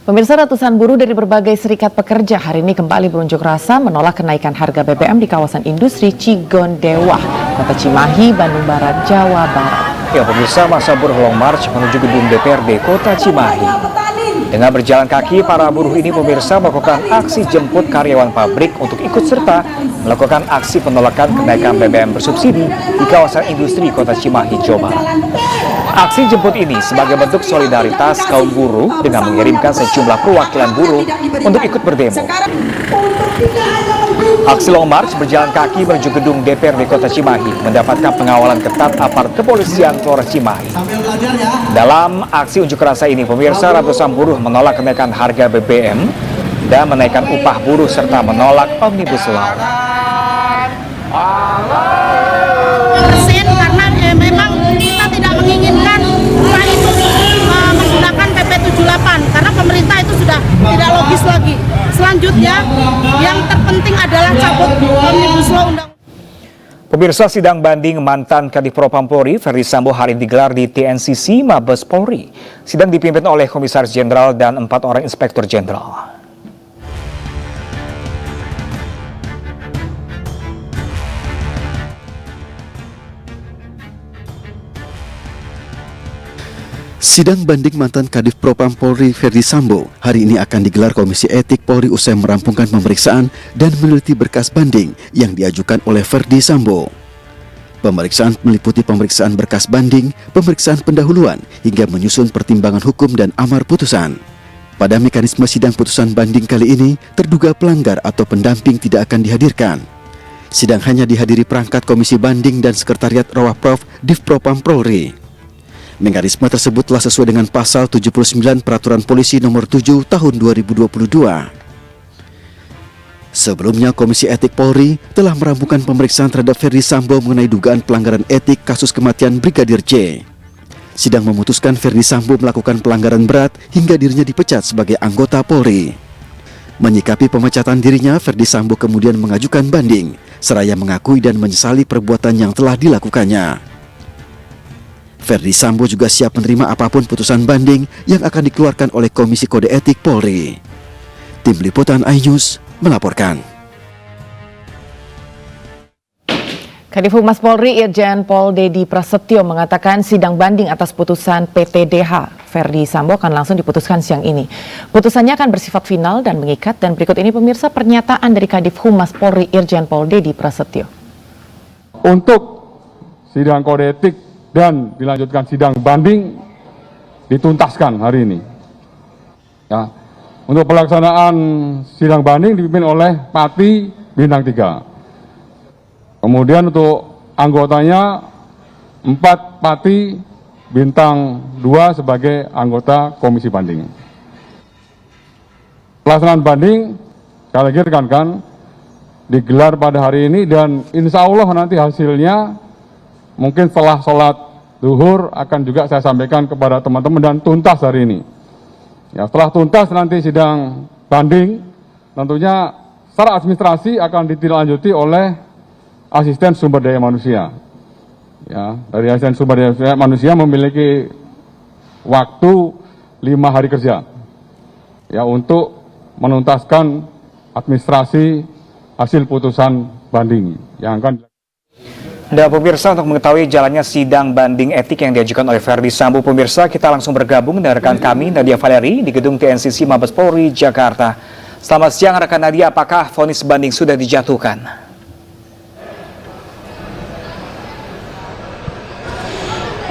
Pemirsa, ratusan buruh dari berbagai serikat pekerja hari ini kembali berunjuk rasa menolak kenaikan harga BBM di kawasan industri Cigondewa, Kota Cimahi, Bandung Barat, Jawa Barat. Ya pemirsa, masa buruh long march menuju gedung DPRD Kota Cimahi. Dengan berjalan kaki, para buruh ini pemirsa melakukan aksi jemput karyawan pabrik untuk ikut serta melakukan aksi penolakan kenaikan BBM bersubsidi di kawasan industri Kota Cimahi, Jawa Barat. Aksi jemput ini sebagai bentuk solidaritas kaum buruh dengan mengirimkan sejumlah perwakilan buruh untuk ikut berdemo. Aksi long march berjalan kaki menuju gedung DPRD Kota Cimahi mendapatkan pengawalan ketat aparat kepolisian Polres Cimahi. Dalam aksi unjuk rasa ini, pemirsa, ratusan buruh menolak kenaikan harga BBM dan menaikkan upah buruh serta menolak Omnibus Law. Karena memang kita tidak menginginkan upah itu menggunakan PP 78 karena pemerintah itu sudah tidak logis lagi. Selanjutnya yang terpenting adalah cabut Omnibus Law undang. Pemirsa, sidang banding mantan Kadif Propam Polri Ferdi Sambo hari ini digelar di TNCC Mabes Polri. Sidang dipimpin oleh Komisaris Jenderal dan 4 orang Inspektur Jenderal. Sidang banding mantan Kadif Propam Polri Ferdi Sambo hari ini akan digelar Komisi Etik Polri usai merampungkan pemeriksaan dan meneliti berkas banding yang diajukan oleh Ferdi Sambo. Pemeriksaan meliputi pemeriksaan berkas banding, pemeriksaan pendahuluan, hingga menyusun pertimbangan hukum dan amar putusan. Pada mekanisme sidang putusan banding kali ini, terduga pelanggar atau pendamping tidak akan dihadirkan. Sidang hanya dihadiri perangkat Komisi Banding dan Sekretariat Rawapprov Div Propam Polri. Mekanisme tersebut telah sesuai dengan Pasal 79 Peraturan Polisi Nomor 7 Tahun 2022. Sebelumnya, Komisi Etik Polri telah merampungkan pemeriksaan terhadap Ferdi Sambo mengenai dugaan pelanggaran etik kasus kematian Brigadir J. Sidang memutuskan Ferdi Sambo melakukan pelanggaran berat hingga dirinya dipecat sebagai anggota Polri. Menyikapi pemecatan dirinya, Ferdi Sambo kemudian mengajukan banding, seraya mengakui dan menyesali perbuatan yang telah dilakukannya. Ferdi Sambo juga siap menerima apapun putusan banding yang akan dikeluarkan oleh Komisi Kode Etik Polri. Tim Liputan iNews melaporkan. Kadif Humas Polri Irjen Pol Dedi Prasetyo mengatakan sidang banding atas putusan PTDH Ferdi Sambo akan langsung diputuskan siang ini. Putusannya akan bersifat final dan mengikat, dan berikut ini pemirsa pernyataan dari Kadif Humas Polri Irjen Pol Dedi Prasetyo. Untuk sidang kode etik dan dilanjutkan sidang banding dituntaskan hari ini. Ya. Untuk pelaksanaan sidang banding dipimpin oleh Pati Bintang 3. Kemudian untuk anggotanya 4 Pati Bintang 2 sebagai anggota komisi banding. Pelaksanaan banding, sekali lagi rekan-rekan, digelar pada hari ini dan insya Allah nanti hasilnya mungkin setelah sholat zuhur akan juga saya sampaikan kepada teman-teman dan tuntas hari ini. Ya, setelah tuntas nanti sidang banding, tentunya secara administrasi akan ditindaklanjuti oleh asisten sumber daya manusia. Ya, dari asisten sumber daya manusia memiliki waktu 5 hari kerja ya untuk menuntaskan administrasi hasil putusan banding yang akan. Dan pemirsa, untuk mengetahui jalannya sidang banding etik yang diajukan oleh Ferdi Sambo, pemirsa, kita langsung bergabung dengan rekan kami Nadia Valeri di gedung TNCC Mabes Polri Jakarta. Selamat siang rekan Nadia, apakah vonis banding sudah dijatuhkan?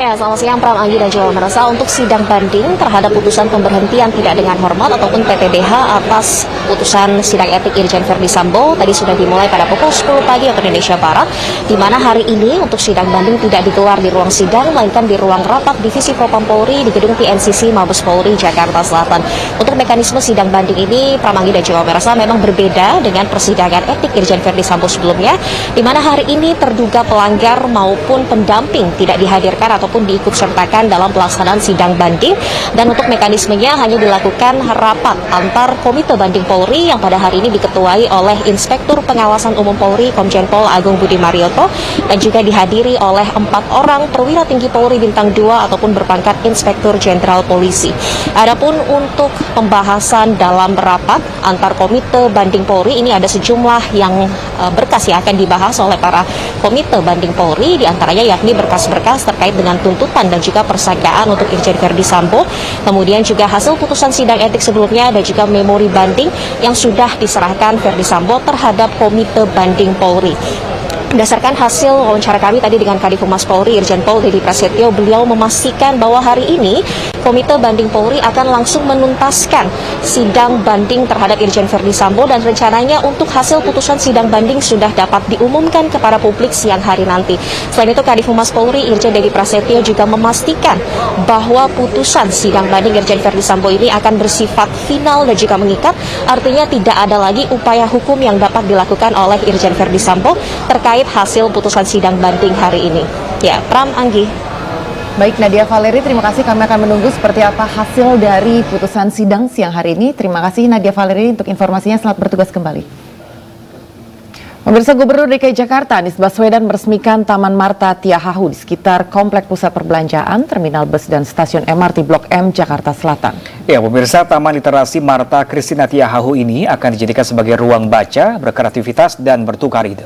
Ya, selamat siang Pram, Anggi dan Jawa Merasa. Untuk sidang banding terhadap putusan pemberhentian tidak dengan hormat ataupun PTDH atas putusan sidang etik Irjen Ferdi Sambo tadi sudah dimulai pada pukul 10 pagi waktu Indonesia Barat, di mana hari ini untuk sidang banding tidak digelar di ruang sidang, melainkan di ruang rapat Divisi Propam Polri di gedung TNCC Mabes Polri Jakarta Selatan. Untuk mekanisme sidang banding ini, Pram, Anggi dan Jawa Merasa, memang berbeda dengan persidangan etik Irjen Ferdi Sambo sebelumnya, di mana hari ini terduga pelanggar maupun pendamping tidak dihadirkan atau ataupun diikut sertakan dalam pelaksanaan sidang banding. Dan untuk mekanismenya hanya dilakukan rapat antar Komite Banding Polri yang pada hari ini diketuai oleh Inspektur Pengawasan Umum Polri Komjen Pol Agung Budi Marioto dan juga dihadiri oleh 4 orang perwira tinggi Polri bintang 2 ataupun berpangkat Inspektur Jenderal Polisi. Adapun untuk pembahasan dalam rapat antar Komite Banding Polri ini ada sejumlah yang berkas yang akan dibahas oleh para Komite Banding Polri, diantaranya yakni berkas-berkas terkait dengan tuntutan dan juga persangkaan untuk Irjen Verdi Sambo, kemudian juga hasil putusan sidang etik sebelumnya dan juga memori banding yang sudah diserahkan Verdi Sambo terhadap Komite Banding Polri. Berdasarkan hasil wawancara kami tadi dengan Kadif Humas Polri, Irjen Pol Dedi Prasetyo, beliau memastikan bahwa hari ini Komite Banding Polri akan langsung menuntaskan sidang banding terhadap Irjen Verdi Sambo dan rencananya untuk hasil putusan sidang banding sudah dapat diumumkan kepada publik siang hari nanti. Selain itu, Kadif Humas Polri, Irjen Dedi Prasetyo juga memastikan bahwa putusan sidang banding Irjen Verdi Sambo ini akan bersifat final dan juga mengikat, artinya tidak ada lagi upaya hukum yang dapat dilakukan oleh Irjen Verdi Sambo terkait hasil putusan sidang banding hari ini. Ya, Pram, Anggi. Baik, Nadia Valeri, terima kasih. Kami akan menunggu seperti apa hasil dari putusan sidang siang hari ini. Terima kasih Nadia Valeri untuk informasinya. Selamat bertugas kembali. Pemirsa, Gubernur DKI Jakarta Anies Baswedan meresmikan Taman Marta Tiahahu di sekitar Komplek Pusat Perbelanjaan, Terminal Bus dan Stasiun MRT Blok M, Jakarta Selatan. Ya, pemirsa, Taman Literasi Marta Christina Tiahahu ini akan dijadikan sebagai ruang baca, berkreativitas, dan bertukar ide.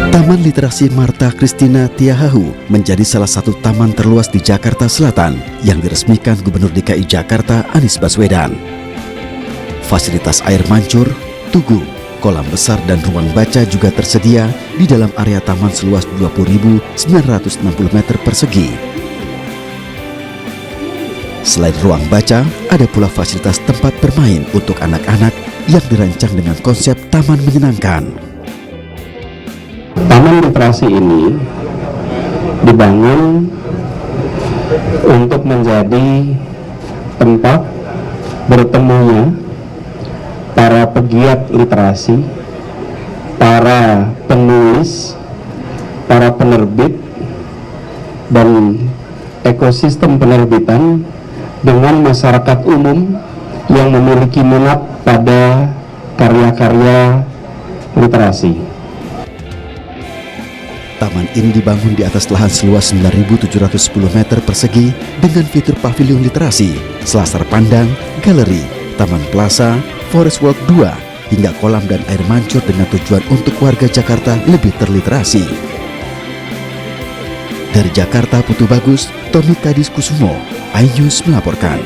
Taman Literasi Marta Christina Tiahahu menjadi salah satu taman terluas di Jakarta Selatan yang diresmikan Gubernur DKI Jakarta Anies Baswedan. Fasilitas air mancur, tugu, kolam besar dan ruang baca juga tersedia di dalam area taman seluas 20.960 meter persegi. Selain ruang baca, ada pula fasilitas tempat bermain untuk anak-anak yang dirancang dengan konsep taman menyenangkan. Taman literasi ini dibangun untuk menjadi tempat bertemunya para pegiat literasi, para penulis, para penerbit, dan ekosistem penerbitan dengan masyarakat umum yang memiliki minat pada karya-karya literasi. Taman ini dibangun di atas lahan seluas 9.710 meter persegi dengan fitur pavilion literasi, selasar pandang, galeri, taman plaza, forest walk 2, hingga kolam dan air mancur dengan tujuan untuk warga Jakarta lebih terliterasi. Dari Jakarta, Putu Bagus, Tony Kadis Kusumo, iNews melaporkan.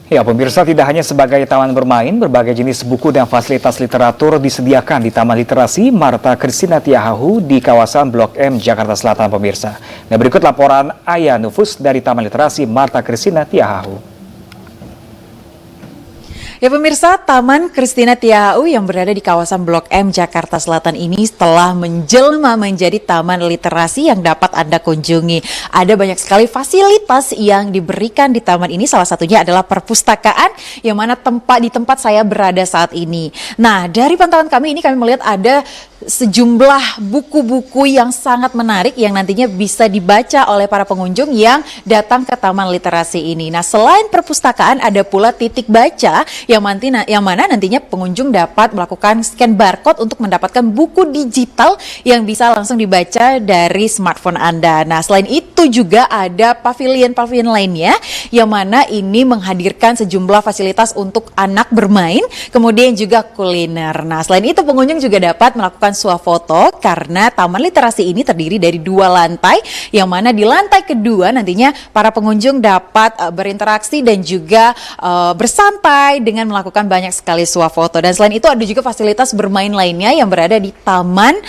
Ya, pemirsa, tidak hanya sebagai taman bermain, berbagai jenis buku dan fasilitas literatur disediakan di Taman Literasi Marta Christina Tiahahu di kawasan Blok M, Jakarta Selatan, pemirsa. Nah, berikut laporan Aya Nufus dari Taman Literasi Marta Christina Tiahahu. Ya pemirsa, Taman Christina Tiahahu yang berada di kawasan Blok M Jakarta Selatan ini telah menjelma menjadi taman literasi yang dapat Anda kunjungi. Ada banyak sekali fasilitas yang diberikan di taman ini, salah satunya adalah perpustakaan yang mana di tempat saya berada saat ini. Nah, dari pantauan kami ini kami melihat ada sejumlah buku-buku yang sangat menarik yang nantinya bisa dibaca oleh para pengunjung yang datang ke Taman Literasi ini. Nah, selain perpustakaan ada pula titik baca yang mana nantinya pengunjung dapat melakukan scan barcode untuk mendapatkan buku digital yang bisa langsung dibaca dari smartphone Anda. Nah, selain itu juga ada pavilion-pavilion lainnya yang mana ini menghadirkan sejumlah fasilitas untuk anak bermain, kemudian juga kuliner. Nah, selain itu pengunjung juga dapat melakukan swafoto karena Taman Literasi ini terdiri dari 2 lantai, yang mana di lantai kedua nantinya para pengunjung dapat berinteraksi dan juga bersantai dengan melakukan banyak sekali swafoto. Dan selain itu ada juga fasilitas bermain lainnya yang berada di Taman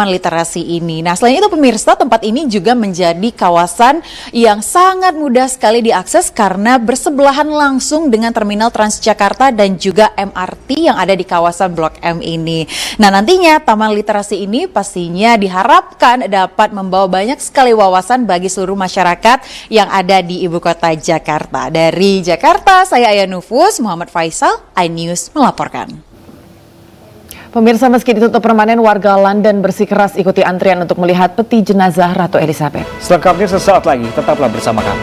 Literasi ini. Nah, selain itu pemirsa, tempat ini juga menjadi kawasan yang sangat mudah sekali diakses karena bersebelahan langsung dengan Terminal Transjakarta dan juga MRT yang ada di kawasan Blok M ini. Nah, Nantinya Taman Literasi ini pastinya diharapkan dapat membawa banyak sekali wawasan bagi seluruh masyarakat yang ada di ibu kota Jakarta. Dari Jakarta, saya Aya Nufus, Muhammad Faisal, iNews melaporkan. Pemirsa, meski ditutup permanen, warga London bersikeras ikuti antrian untuk melihat peti jenazah Ratu Elizabeth. Selengkapnya sesaat lagi, tetaplah bersama kami.